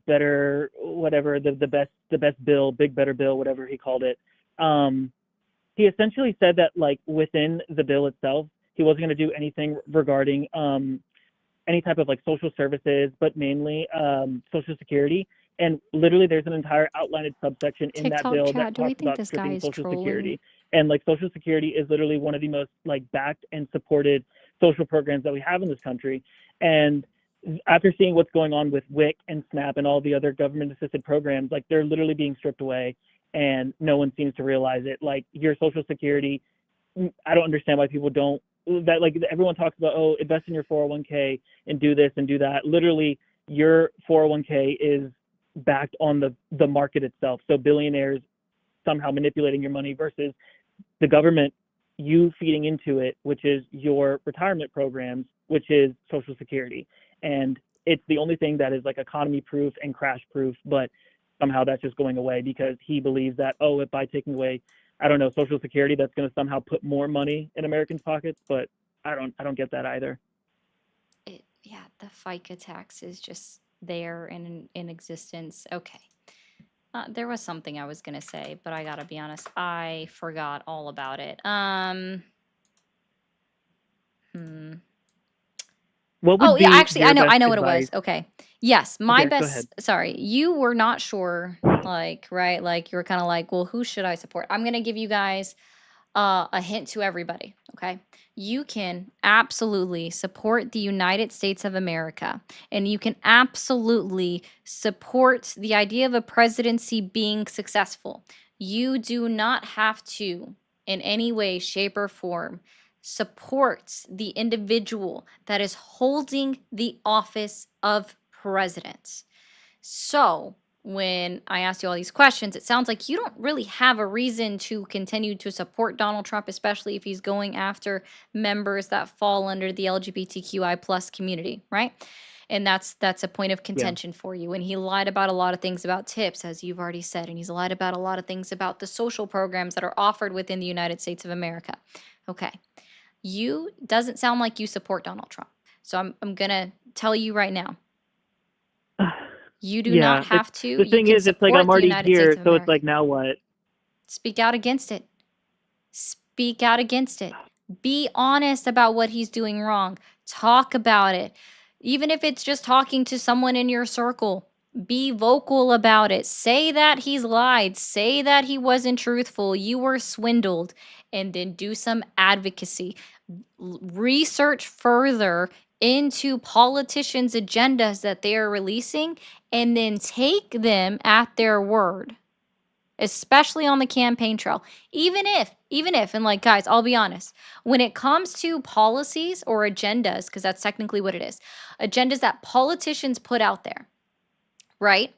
better whatever, the best bill, big better bill, whatever he called it. He essentially said that, like, within the bill itself, he wasn't going to do anything regarding any type of like social services, but mainly Social Security. And literally, there's an entire outlined subsection in that bill that talks about stripping Social Security. And like Social Security is literally one of the most like backed and supported social programs that we have in this country. And after seeing what's going on with WIC and SNAP and all the other government-assisted programs, like they're literally being stripped away. And no one seems to realize it. Like your Social Security, I don't understand why people don't. That, like, everyone talks about, oh, invest in your 401k and do this and do that. Literally, your 401k is backed on the market itself. So billionaires somehow manipulating your money versus the government, you feeding into it, which is your retirement programs, which is Social Security. And it's the only thing that is like economy proof and crash proof, but somehow that's just going away because he believes that, oh, if by taking away, I don't know, Social Security, that's going to somehow put more money in Americans' pockets. But I don't get that either. Yeah, the FICA tax is just there and in existence. Okay. There was something I was gonna say, but I gotta be honest, I forgot all about it. What would Oh, yeah, be actually, your I best know what it advice? was. Okay. Yes, my Okay, go ahead. sorry, you were not sure, like, right? Like, you were kind of like, well, who should I support? I'm gonna give you guys a hint to everybody, okay? You can absolutely support the United States of America, and you can absolutely support the idea of a presidency being successful. You do not have to, in any way, shape, or form, support the individual that is holding the office of president. So, when I asked you all these questions, it sounds like you don't really have a reason to continue to support Donald Trump, especially if he's going after members that fall under the LGBTQI plus community, right? And that's a point of Yeah. contention for you. And he lied about a lot of things about tips, as you've already said, and he's lied about a lot of things about the social programs that are offered within the United States of America. Okay. You doesn't sound like you support Donald Trump. So I'm gonna tell you right now, you do not Yeah, it's have to. the You thing can is, it's like I'm support the already United States here, of so it's America. like now what? Speak out against it. Speak out against it. Be honest about what he's doing wrong. Talk about it. Even if it's just talking to someone in your circle, be vocal about it. Say that he's lied. Say that he wasn't truthful. You were swindled. And then do some advocacy. Research further into politicians' agendas that they are releasing and then take them at their word, especially on the campaign trail. Even if, and like, guys, I'll be honest, when it comes to policies or agendas, because that's technically what it is, agendas that politicians put out there, right?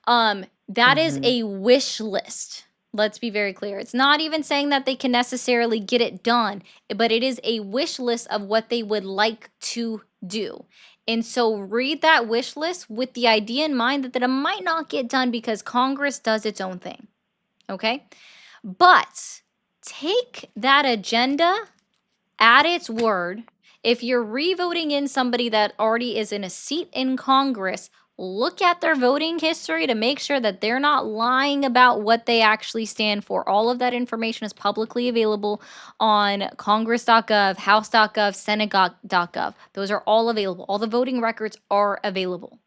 That is Mhm. a wish list. Let's be very clear. It's not even saying that they can necessarily get it done, but it is a wish list of what they would like to do. And so read that wish list with the idea in mind that it might not get done because Congress does its own thing. Okay? But take that agenda at its word. If you're revoting in somebody that already is in a seat in Congress, look at their voting history to make sure that they're not lying about what they actually stand for. All of that information is publicly available on congress.gov, house.gov, senate.gov. Those are all available. All the voting records are available.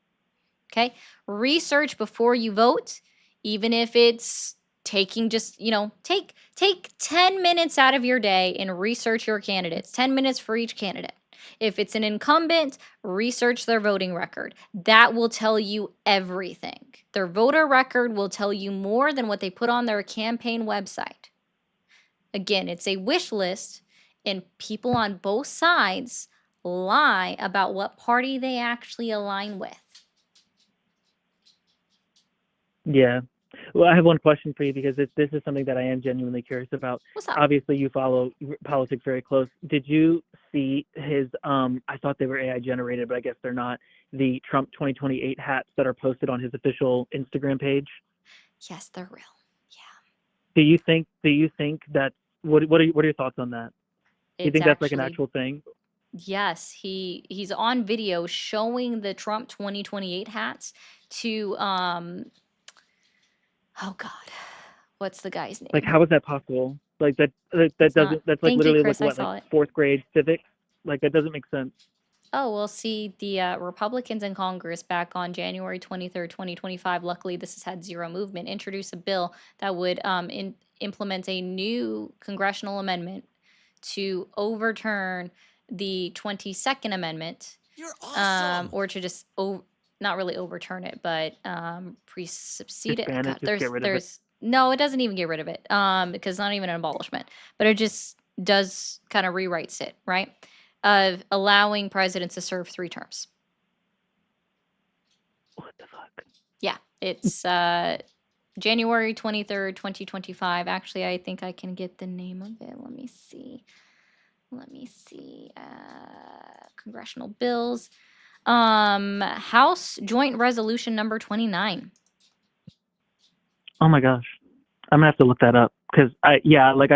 Okay? Research before you vote, even if it's taking just, take 10 minutes out of your day and research your candidates. 10 minutes for each candidate. If it's an incumbent, research their voting record. That will tell you everything. Their voter record will tell you more than what they put on their campaign website. Again, it's a wish list, and people on both sides lie about what party they actually align with. Yeah. Well, I have one question for you because this is something that I am genuinely curious about. What's up? Obviously, you follow politics very close. Did you see his? I thought they were AI generated, but I guess they're not. The Trump 2028 hats that are posted on his official Instagram page. Yes, they're real. Yeah. Do you think that? What are your thoughts on that? Do you It's think that's like an actually, actual thing? yes, he's on video showing the Trump 2028 hats to oh God, what's the guy's Like, name? how is that possible? Like that It's not. doesn't. That's like Thank you, literally like Chris. I what, like saw it. fourth grade civics. Like that doesn't make sense. Oh, we'll see the Republicans in Congress back on January 23rd, 2025. Luckily, this has had zero movement. Introduce a bill that would implement a new congressional amendment to overturn the 22nd Amendment, You're awesome. or to just not really overturn it, but precede Just it. ban it. God, Just get rid of it. there's no, it doesn't even get rid of it, because it's not even an abolishment, but it just does kind of rewrites it, right? Of allowing presidents to serve 3 terms. What the fuck? Yeah, it's January 23rd, 2025. Actually, I think I can get the name of it. Let me see. Congressional bills. House Joint Resolution number 29. Oh my gosh, I'm gonna have to look that up because I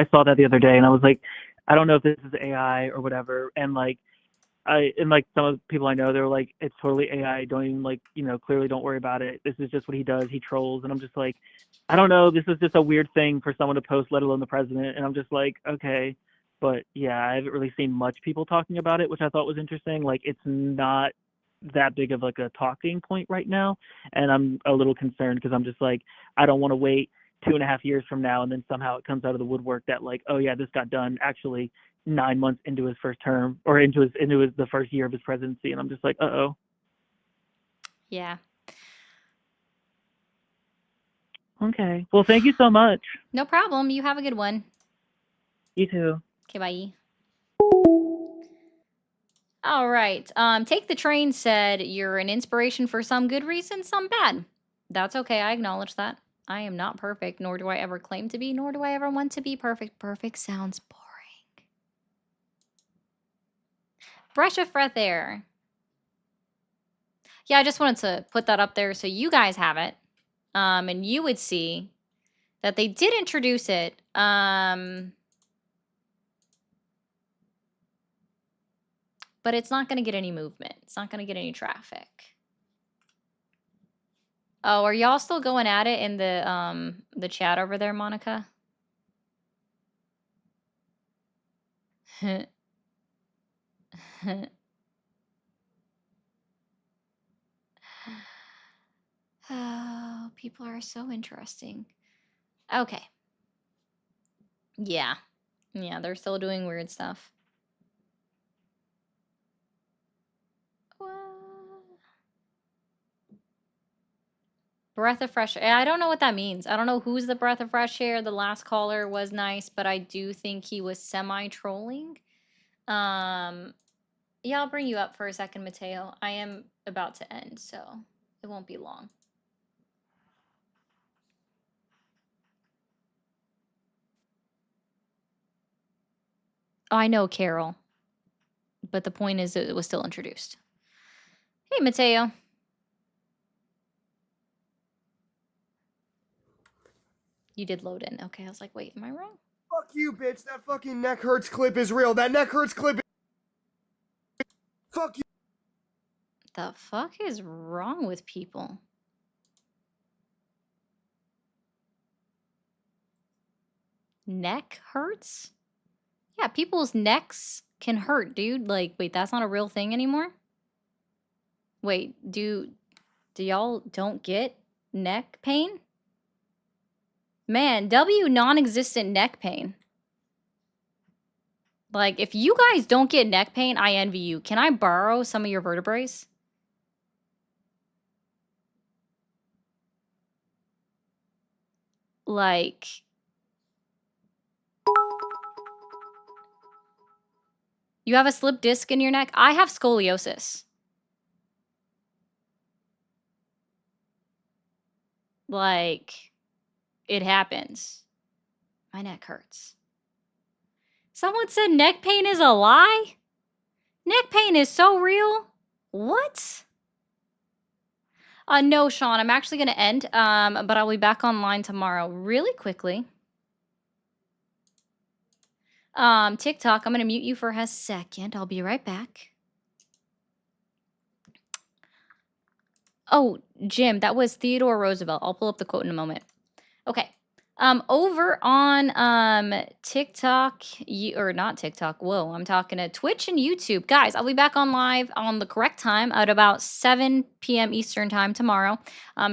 saw that the other day and I was like, I don't know if this is AI or whatever, and like some of the people I know, they're like, it's totally AI. Don't even clearly don't worry about it. This is just what he does. He trolls, and I'm just like, I don't know. This is just a weird thing for someone to post, let alone the president. And I'm just like, okay, but yeah, I haven't really seen much people talking about it, which I thought was interesting. Like, it's not that big of like a talking point right now, and I'm a little concerned because I'm just like, I don't want to wait 2.5 years from now and then somehow it comes out of the woodwork that like, oh yeah, this got done actually 9 months into his first term or into the first year of his presidency, and I'm just like, uh-oh. Yeah. Okay. Well, thank you so much. No problem. You have a good one. You too. Okay, bye. All right. Take the Train said you're an inspiration for some good reasons, some bad. That's okay. I acknowledge that. I am not perfect, nor do I ever claim to be, nor do I ever want to be perfect. Perfect sounds boring. Brush of breath air. Yeah, I just wanted to put that up there so you guys have it. And you would see that they did introduce it. But it's not going to get any movement. It's not going to get any traffic. Oh, are y'all still going at it in the chat over there, Monica? Oh, people are so interesting. Okay. Yeah. Yeah, they're still doing weird stuff. Breath of fresh air. I don't know what that means. I don't know who's the breath of fresh air. The last caller was nice, but I do think he was semi-trolling. Yeah, I'll bring you up for a second, Mateo. I am about to end, so it won't be long. Oh, I know, Carol. But the point is it was still introduced. Hey, Mateo. You did load in. Okay, I was like, wait, am I wrong? Fuck you, bitch. That fucking neck hurts clip is real. That neck hurts clip is... Fuck you. The fuck is wrong with people? Neck hurts? Yeah, people's necks can hurt, dude. Like, wait, that's not a real thing anymore? Wait, do y'all don't get neck pain? Man, non-existent neck pain. Like, if you guys don't get neck pain, I envy you. Can I borrow some of your vertebrae? Like, you have a slip disc in your neck? I have scoliosis. Like, it happens. My neck hurts. Someone said neck pain is a lie? Neck pain is so real? What? No, Sean, I'm actually going to end, but I'll be back online tomorrow really quickly. TikTok, I'm going to mute you for a second. I'll be right back. Oh, Jim, that was Theodore Roosevelt. I'll pull up the quote in a moment. Okay. Over on TikTok, or not TikTok. Whoa, I'm talking to Twitch and YouTube. Guys, I'll be back on live on the correct time at about 7 p.m. Eastern time tomorrow.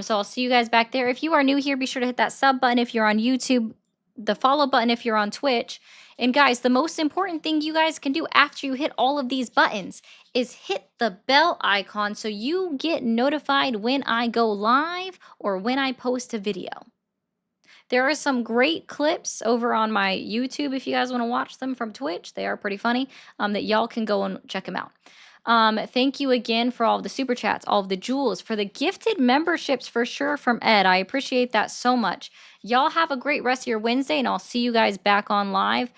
So I'll see you guys back there. If you are new here, be sure to hit that sub button if you're on YouTube, the follow button if you're on Twitch. And guys, the most important thing you guys can do after you hit all of these buttons is hit the bell icon so you get notified when I go live or when I post a video. There are some great clips over on my YouTube if you guys want to watch them from Twitch. They are pretty funny, that y'all can go and check them out. Thank you again for all of the super chats, all of the jewels, for the gifted memberships for sure from Ed. I appreciate that so much. Y'all have a great rest of your Wednesday, and I'll see you guys back on live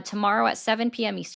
tomorrow at 7 p.m. Eastern.